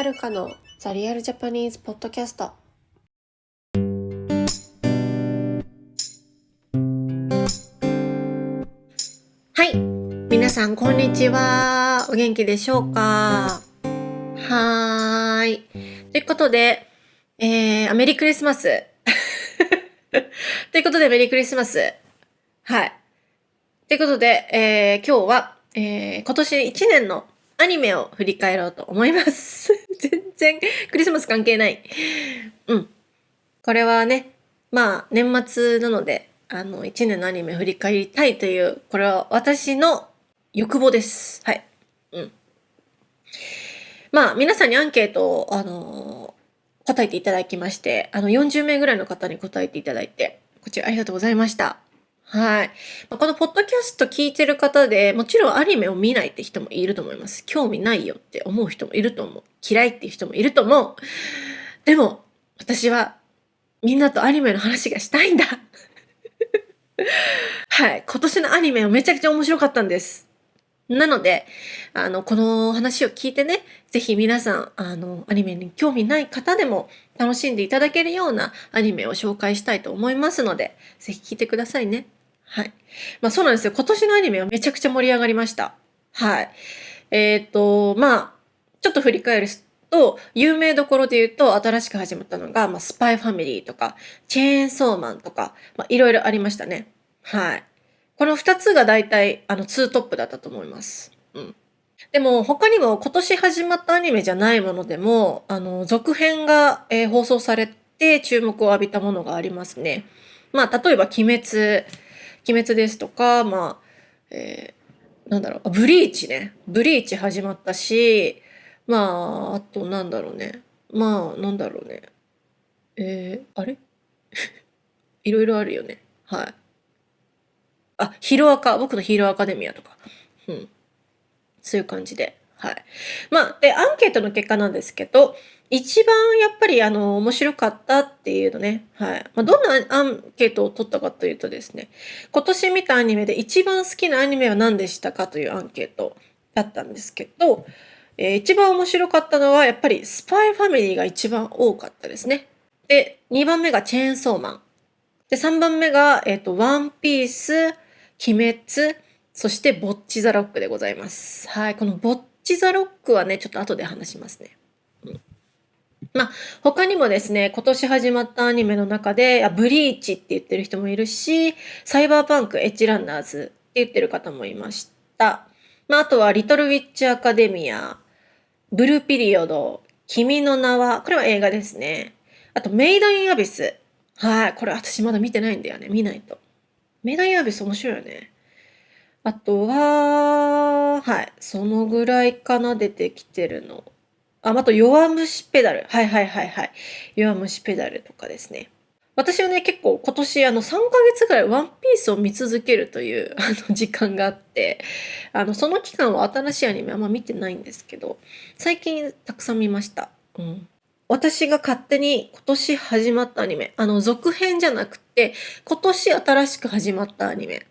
はるかのザリアルジャパニーズポッドキャスト。はい、皆さんこんにちは。お元気でしょうか？はーい。ということで、メリークリスマス。ということでメリークリスマス。はい。ということで、今日は、今年1年のアニメを振り返ろうと思います。全然クリスマス関係ない。これはね、年末なので、1年のアニメを振り返りたいという、これは私の欲望です。はい。皆さんにアンケートを、答えていただきまして、40名ぐらいの方に答えていただいて、こちらありがとうございました。はい。このポッドキャスト聞いてる方で、もちろんアニメを見ないって人もいると思います。興味ないよって思う人もいると思う。嫌いっていう人もいると思う。でも、私はみんなとアニメの話がしたいんだ。はい。今年のアニメはめちゃくちゃ面白かったんです。なので、この話を聞いてね、ぜひ皆さん、アニメに興味ない方でも楽しんでいただけるようなアニメを紹介したいと思いますので、ぜひ聞いてくださいね。はい。そうなんですよ。今年のアニメはめちゃくちゃ盛り上がりました。はい。ちょっと振り返ると、有名どころで言うと、新しく始まったのが、スパイファミリーとか、チェーンソーマンとか、いろいろありましたね。はい。この2つが大体、ツートップだったと思います。でも、他にも今年始まったアニメじゃないものでも、続編が、放送されて注目を浴びたものがありますね。例えば、鬼滅ですとか、ブリーチね。ブリーチ始まったし、あとなんだろうね。なんだろうね。あれいろいろあるよね。はい。ヒロアカ、僕のヒーローアカデミアとか。うん。そういう感じで。はい。で、アンケートの結果なんですけど、一番やっぱり面白かったっていうのね。はい。どんなアンケートを取ったかというとですね、今年見たアニメで一番好きなアニメは何でしたかというアンケートだったんですけど、一番面白かったのはやっぱりスパイファミリーが一番多かったですね。で、2番目がチェーンソーマン。で、3番目が、ワンピース、鬼滅、そしてボッチザロックでございます。はい。このボッチザロックはね、ちょっと後で話しますね。他にもですね、今年始まったアニメの中で、ブリーチって言ってる人もいるし、サイバーパンクエッジランナーズって言ってる方もいました。あとは、リトルウィッチアカデミア、ブルーピリオド、君の名は、これは映画ですね。あと、メイドインアビス。はい。これ私まだ見てないんだよね。見ないと。メイドインアビス面白いよね。あとは、はい。そのぐらいかな、出てきてるの。あと、弱虫ペダル。はいはいはいはい。弱虫ペダルとかですね。私はね、結構今年3ヶ月ぐらいワンピースを見続けるという時間があって、その期間は新しいアニメあんま見てないんですけど、最近たくさん見ました。私が勝手に今年始まったアニメ、続編じゃなくて、今年新しく始まったアニメ。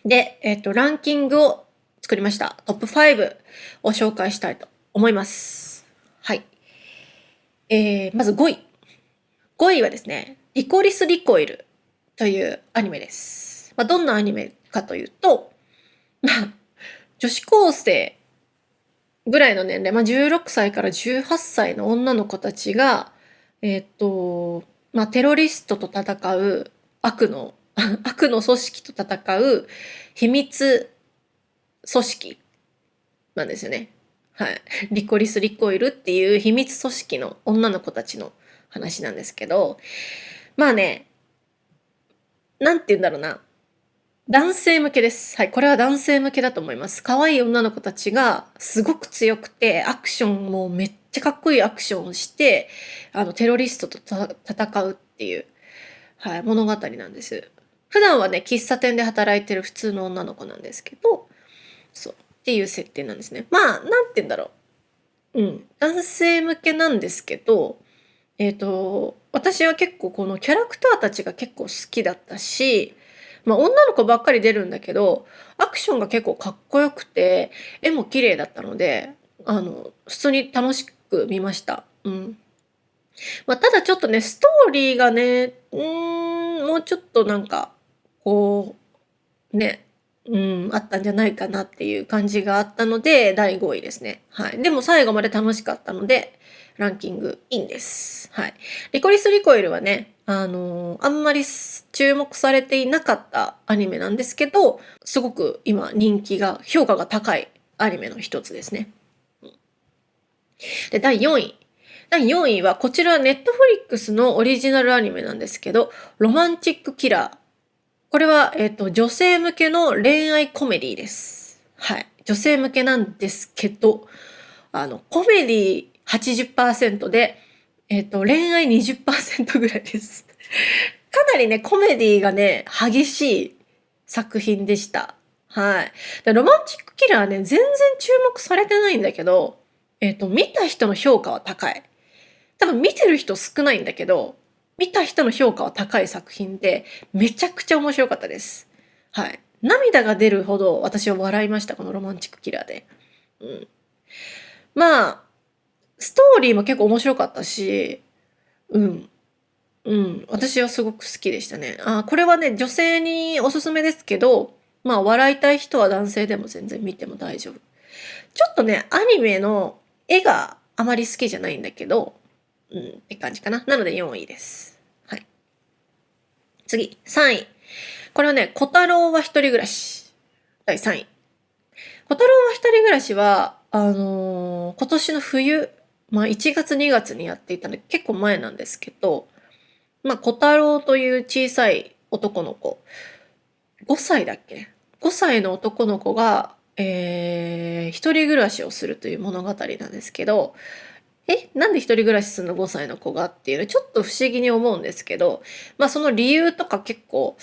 で、ランキングを作りました。トップ5を紹介したいと思います。はい。まず5位。5位はですね、リコリス・リコイルというアニメです。どんなアニメかというと、女子高生ぐらいの年齢、16歳から18歳の女の子たちが、テロリストと戦う悪の組織と戦う秘密組織なんですよね。はい。リコリス・リコイルっていう秘密組織の女の子たちの話なんですけど、なんて言うんだろうな。男性向けです。はい。これは男性向けだと思います。可愛い女の子たちがすごく強くて、アクションもめっちゃかっこいいアクションをして、テロリストと戦うっていう、はい、物語なんです。普段はね、喫茶店で働いてる普通の女の子なんですけど、そう。っていう設定なんですね。なんて言うんだろう。男性向けなんですけど、私は結構このキャラクターたちが結構好きだったし、女の子ばっかり出るんだけど、アクションが結構かっこよくて、絵も綺麗だったので、普通に楽しく見ました。ただちょっとね、ストーリーがね、もうちょっとなんか、こね、あったんじゃないかなっていう感じがあったので、第5位ですね。はい。でも最後まで楽しかったので、ランキングインです。はい。リコリス・リコイルはね、あんまり注目されていなかったアニメなんですけど、すごく今評価が高いアニメの一つですね。で、第4位。第4位は、こちらはネットフリックスのオリジナルアニメなんですけど、ロマンチックキラー。これは、女性向けの恋愛コメディです。はい。女性向けなんですけど、コメディ80%で、恋愛20%ぐらいです。かなりね、コメディがね、激しい作品でした。はい。でロマンチックキラーね、全然注目されてないんだけど、見た人の評価は高い。多分見てる人少ないんだけど、見た人の評価は高い作品で、めちゃくちゃ面白かったです。はい。涙が出るほど私は笑いました、このロマンチックキラーで。うん。まあ、ストーリーも結構面白かったし、うん。私はすごく好きでしたね。これはね、女性におすすめですけど、まあ、笑いたい人は男性でも全然見ても大丈夫。ちょっとね、アニメの絵があまり好きじゃないんだけど、って感じかな。なので4位です。はい。次、3位。これはね、小太郎は一人暮らし。第3位。小太郎は一人暮らしは、今年の冬、1月2月にやっていたので結構前なんですけど、小太郎という小さい男の子、5歳だっけ ?5 歳の男の子が、一人暮らしをするという物語なんですけど、なんで一人暮らしするの5歳の子がっていうのちょっと不思議に思うんですけど、その理由とか結構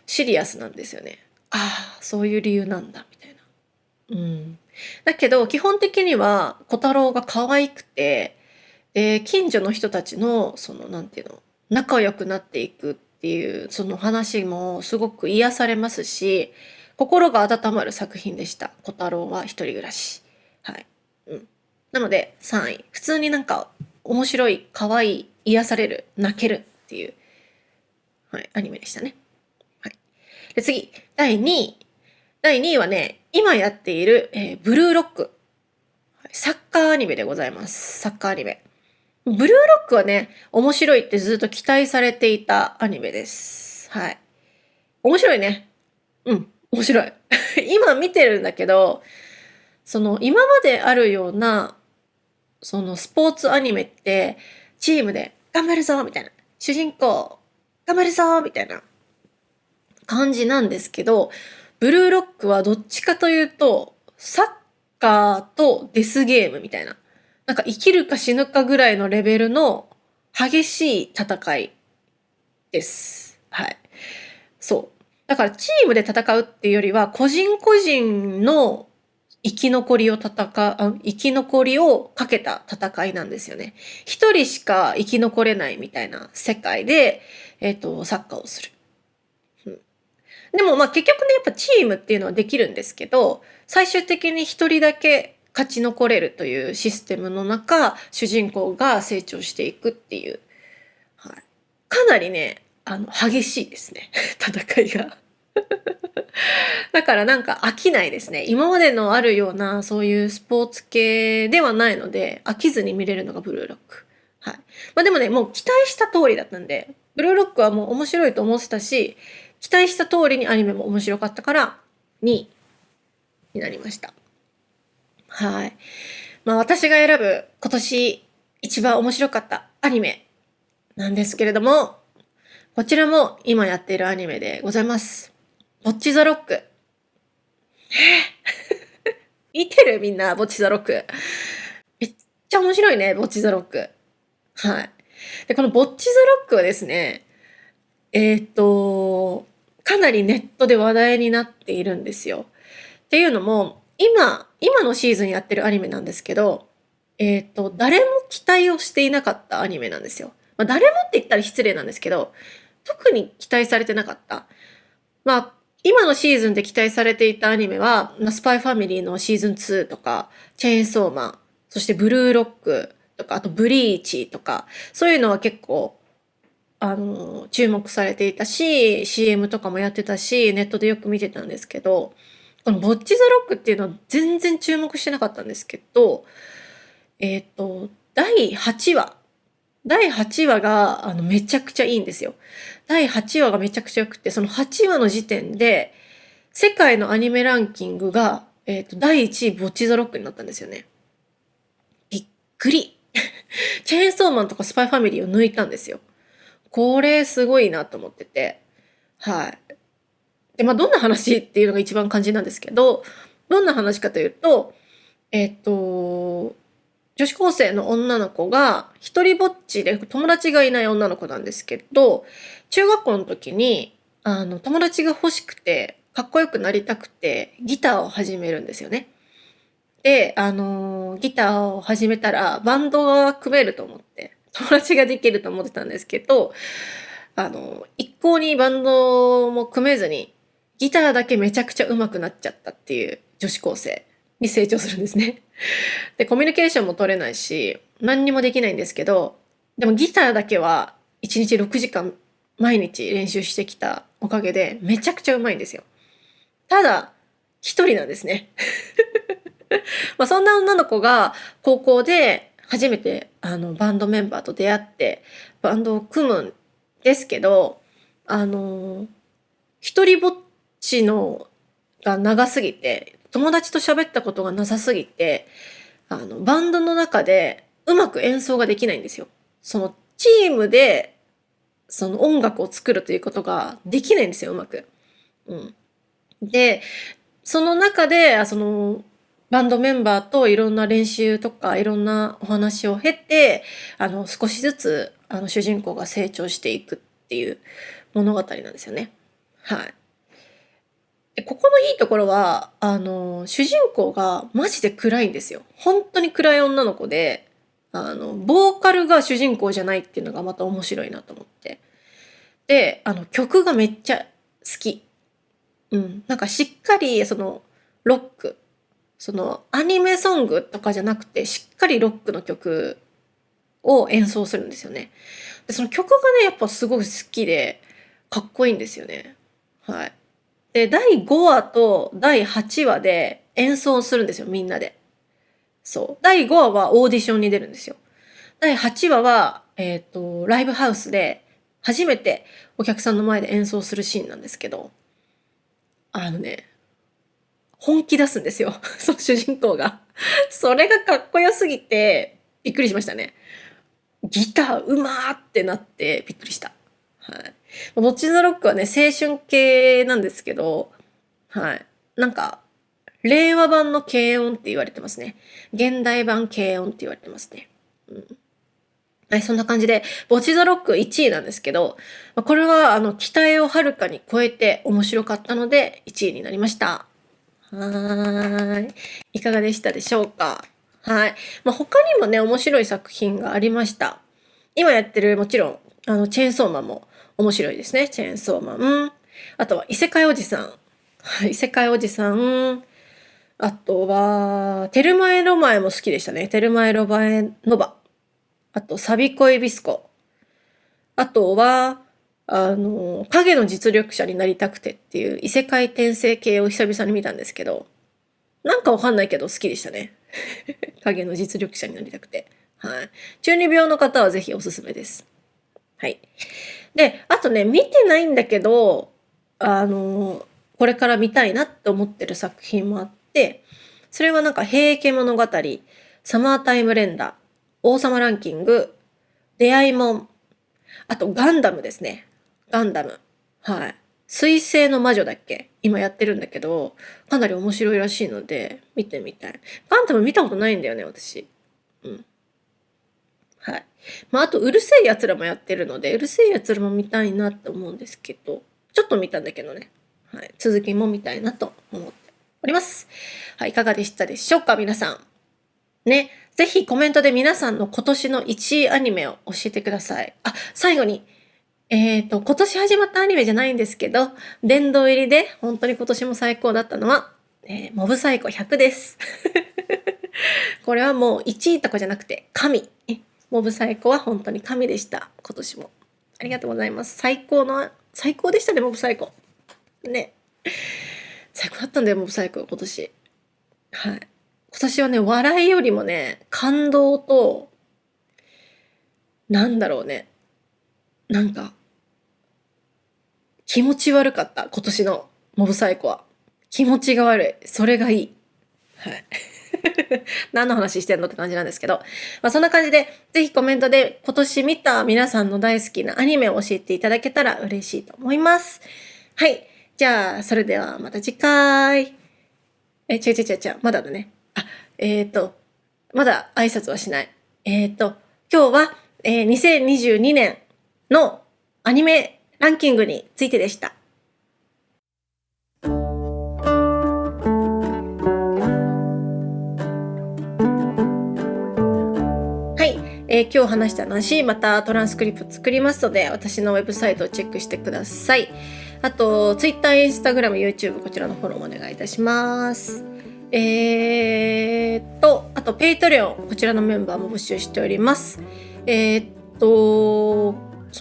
シリアスなんですよね。ああ、そういう理由なんだ、みたいな。だけど、基本的には小太郎が可愛くて、で、近所の人たちの、なんていうの、仲良くなっていくっていう、その話もすごく癒されますし、心が温まる作品でした。小太郎は一人暮らし。はい。なので、3位。普通になんか、面白い、可愛い、癒される、泣けるっていう、はい、アニメでしたね。はい。で、次、第2位。第2位はね、今やっている、ブルーロック。サッカーアニメでございます。サッカーアニメ。ブルーロックはね、面白いってずっと期待されていたアニメです。はい。面白いね。面白い。今見てるんだけど、今まであるような、スポーツアニメって、チームで頑張るぞみたいな。主人公、頑張るぞみたいな感じなんですけど、ブルーロックはどっちかというと、サッカーとデスゲームみたいな。なんか生きるか死ぬかぐらいのレベルの激しい戦いです。はい。そう。だからチームで戦うっていうよりは、個人個人の生き残りをかけた戦いなんですよね。一人しか生き残れないみたいな世界で、サッカーをする。でも結局ね、やっぱチームっていうのはできるんですけど、最終的に一人だけ勝ち残れるというシステムの中、主人公が成長していくっていう。はい、かなりね、激しいですね。戦いが。だからなんか飽きないですね。今までのあるようなそういうスポーツ系ではないので、飽きずに見れるのがブルーロック。はい。でもね、もう期待した通りだったんで、ブルーロックはもう面白いと思ってたし、期待した通りにアニメも面白かったから2位になりました。はい。私が選ぶ今年一番面白かったアニメなんですけれども、こちらも今やっているアニメでございます。ボッチザロック。見てるみんな、ボッチザロック。めっちゃ面白いね、ボッチザロック。はい。で、このボッチザロックはですね、かなりネットで話題になっているんですよ。っていうのも、今のシーズンやってるアニメなんですけど、誰も期待をしていなかったアニメなんですよ。誰もって言ったら失礼なんですけど、特に期待されてなかった。今のシーズンで期待されていたアニメは、スパイファミリーのシーズン2とか、チェーンソーマン、そしてブルーロック、とか、あとブリーチとか、そういうのは結構、注目されていたし、CM とかもやってたし、ネットでよく見てたんですけど、このボッチザロックっていうのは全然注目してなかったんですけど、第8話。第8話が、めちゃくちゃいいんですよ。第8話がめちゃくちゃ良くて、その8話の時点で、世界のアニメランキングが、第1位ボッチザロックになったんですよね。びっくり。チェーンソーマンとかスパイファミリーを抜いたんですよ。これすごいなと思ってて。はい。で、まあ、どんな話っていうのが一番肝心なんですけど、どんな話かというと、女子高生の女の子が一人ぼっちで友達がいない女の子なんですけど、中学校の時に友達が欲しくてかっこよくなりたくてギターを始めるんですよね。で、ギターを始めたらバンドが組めると思って友達ができると思ってたんですけど、一向にバンドも組めずにギターだけめちゃくちゃ上手くなっちゃったっていう女子高生に成長するんですね。で、コミュニケーションも取れないし、何にもできないんですけど、でもギターだけは1日6時間毎日練習してきたおかげでめちゃくちゃ上手いんですよ。ただ、一人なんですね。まあそんな女の子が高校で初めてバンドメンバーと出会ってバンドを組むんですけど、一人ぼっちのが長すぎて、友達と喋ったことがなさすぎて、バンドの中でうまく演奏ができないんですよ。そのチームでその音楽を作るということができないんですよ、うまく。うん。で、その中で、そのバンドメンバーといろんな練習とかいろんなお話を経て、少しずつ主人公が成長していくっていう物語なんですよね。はい。でここのいいところは、主人公がマジで暗いんですよ。本当に暗い女の子で、ボーカルが主人公じゃないっていうのがまた面白いなと思って。で、曲がめっちゃ好き。うん。なんかしっかり、ロック。アニメソングとかじゃなくて、しっかりロックの曲を演奏するんですよね。で、その曲がね、やっぱすごい好きで、かっこいいんですよね。はい。で、第5話と第8話で演奏するんですよ、みんなで。そう。第5話はオーディションに出るんですよ。第8話は、ライブハウスで初めてお客さんの前で演奏するシーンなんですけど、あのね、本気出すんですよ。その主人公が。それがかっこよすぎて、びっくりしましたね。ギターうまーってなってびっくりした。はい。ボッチザロックはね、青春系なんですけど、はい。なんか、令和版の軽音って言われてますね。現代版軽音って言われてますね。うん。はい、そんな感じで、ボッチザロック1位なんですけど、これは期待をはるかに超えて面白かったので1位になりました。はーい。いかがでしたでしょうか。はい。他にもね、面白い作品がありました。今やってる、もちろん、チェーンソーマンも面白いですね。チェーンソーマン。あとは、異世界おじさん。はい、異世界おじさん。あとは、テルマエロマエも好きでしたね。テルマエロマエノバ。あと、サビコイビスコ。あとは、影の実力者になりたくてっていう異世界転生系を久々に見たんですけど、なんかわかんないけど好きでしたね。影の実力者になりたくて。はい。中二病の方はぜひおすすめです。はい。で、あとね、見てないんだけど、これから見たいなって思ってる作品もあって、それはなんか、平家物語、サマータイム連打、王様ランキング、出会いもん、あとガンダムですね。ガンダム。はい。水星の魔女だっけ今やってるんだけど、かなり面白いらしいので、見てみたい。ガンダム見たことないんだよね、私。うん。はい。あと、うるせえ奴らもやってるので、うるせえ奴らも見たいなって思うんですけど、ちょっと見たんだけどね。はい。続きも見たいなと思っております。はい。いかがでしたでしょうか、皆さん。ね。ぜひコメントで皆さんの今年の1位アニメを教えてください。あ、最後に、今年始まったアニメじゃないんですけど、殿堂入りで本当に今年も最高だったのは、モブサイコ100です。これはもう1位とかじゃなくて神。モブサイコは本当に神でした。今年も。ありがとうございます。最高でしたね、モブサイコ。ね。最高だったんだよ、モブサイコ、今年。はい。今年はね、笑いよりもね、感動と、なんだろうね。なんか、気持ち悪かった、今年のモブサイコは。気持ちが悪い。それがいい。はい。何の話してんのって感じなんですけど、そんな感じで、ぜひコメントで今年見た皆さんの大好きなアニメを教えていただけたら嬉しいと思います。はい。じゃあ、それではまた次回。まだだね。まだ挨拶はしない。今日は、2022年のアニメランキングについてでした。今日話した話、またトランスクリプト作りますので、私のウェブサイトをチェックしてください。あと、Twitter、Instagram、YouTube、こちらのフォローお願いいたします。あと、Patreon、こちらのメンバーも募集しております。そ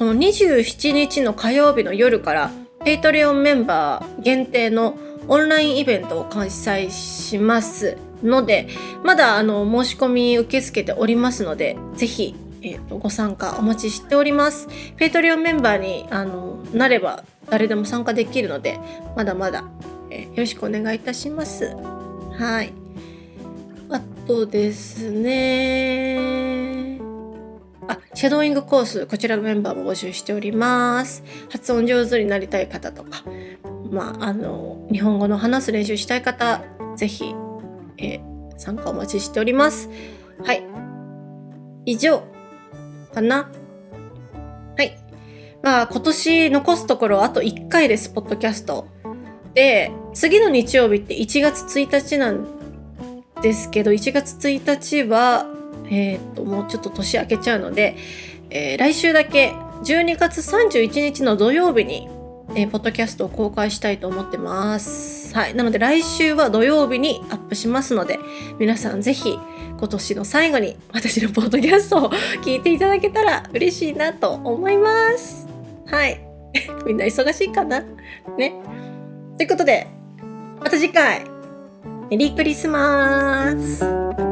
の27日の火曜日の夜から、Patreon メンバー限定のオンラインイベントを開催しますので、まだ申し込み受け付けておりますので、ぜひ、ご参加お待ちしております。Patreon メンバーになれば誰でも参加できるので、まだまだ、よろしくお願いいたします。はい。あとですね、シャドーイングコース、こちらのメンバーも募集しております。発音上手になりたい方とか、日本語の話す練習したい方、ぜひ、参加お待ちしております。はい。以上かな。はい。今年残すところあと1回です、ポッドキャスト。で、次の日曜日って1月1日なんですけど、1月1日は、もうちょっと年明けちゃうので、来週だけ12月31日の土曜日に、ポッドキャストを公開したいと思ってます。はい。なので来週は土曜日にアップしますので、皆さんぜひ今年の最後に私のポッドキャストを聞いていただけたら嬉しいなと思います。はい。みんな忙しいかなね。ということで、また次回、メリークリスマス。